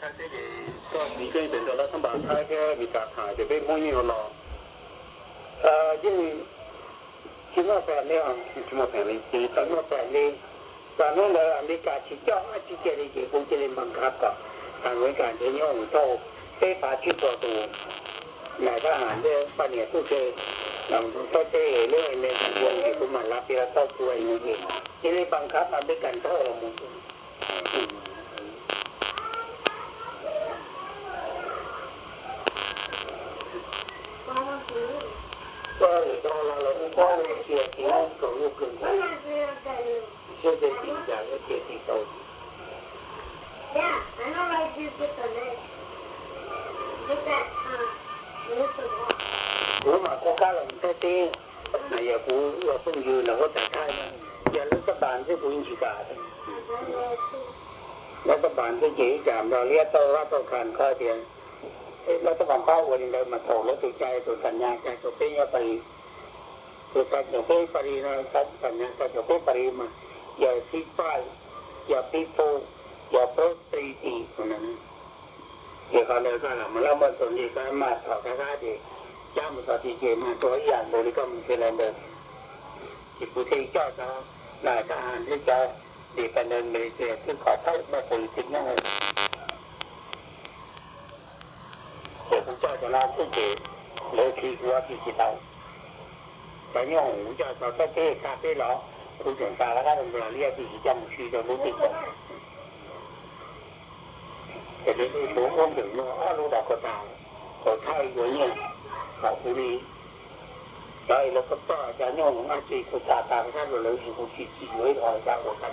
他这里到你跟人家他把他个你家看就被蒙印了。因为今嘛办的啊，今嘛办的，今嘛办的，咱们来你家去叫啊，去这里去工这里门卡个，咱们感觉用到非法去做多，哪个行的半年都是。เราต้องเจอเรื่องในวงที่ผมมารับที่เราเข้าตัวอย่างนี้ที่ได้บังคับมาด้วยกันเท่าไหร่ก็เราก็เชื่อที่เขาลูกขึ้นไปเชื่อใจจริงจังและเชื่อที่เขาผมมาโคก้าหลังเต้นายกูเราต้องยืนเราก็แต่ท่าอย่ารัฐบาลที่ผู้หญิงการัฐบาลที่จีจามเราเรียกตัวว่าตัวการข้อเดียวรัฐบาลเป้าวันนี้เรามาโถแล้วตัวใจตัวสัญญาใจตัวเป็นยาปรีตัวการตัวเป็นปรีนะครับสัญญาตัวเป็นปรีมาอย่าพิพายอย่าพิโพอย่าโพสตรีตีคนนั้นเดี๋ยวเขาเลยก็เรามาเล่าบทสนทนามาถอดกระดาษดีจ้ามันก็ที่เจมาตัวอย่างบริกรรมเป็นอะไรเดิมที่ผู้ที่เจ้าจะนายทหารที่จะดีกันเดินไปเจอที่ขอเท่ามาpoliติกนั่นเองแต่ผู้เจ้าจะลาผู้เจเลยที่ว่าที่จิตเอาแต่เนี่ยหูเจ้าเราต้องเทคาเฟ่หรอผู้เจ้าตาแล้วก็เป็นเวลาเรียกที่จำชื่อจะรู้ติดแต่เดี๋ยวนี้ผมก็ถึงว่ารู้ดอกกระต่ายขอไทยอย่างเงี้ยเขาผู้นี้ได้แล้วก็ต่อจากนี้ของอาชีพภาษาต่างชาติเราเลยอยู่ที่สี่ร้อยต่อจากหัวใจ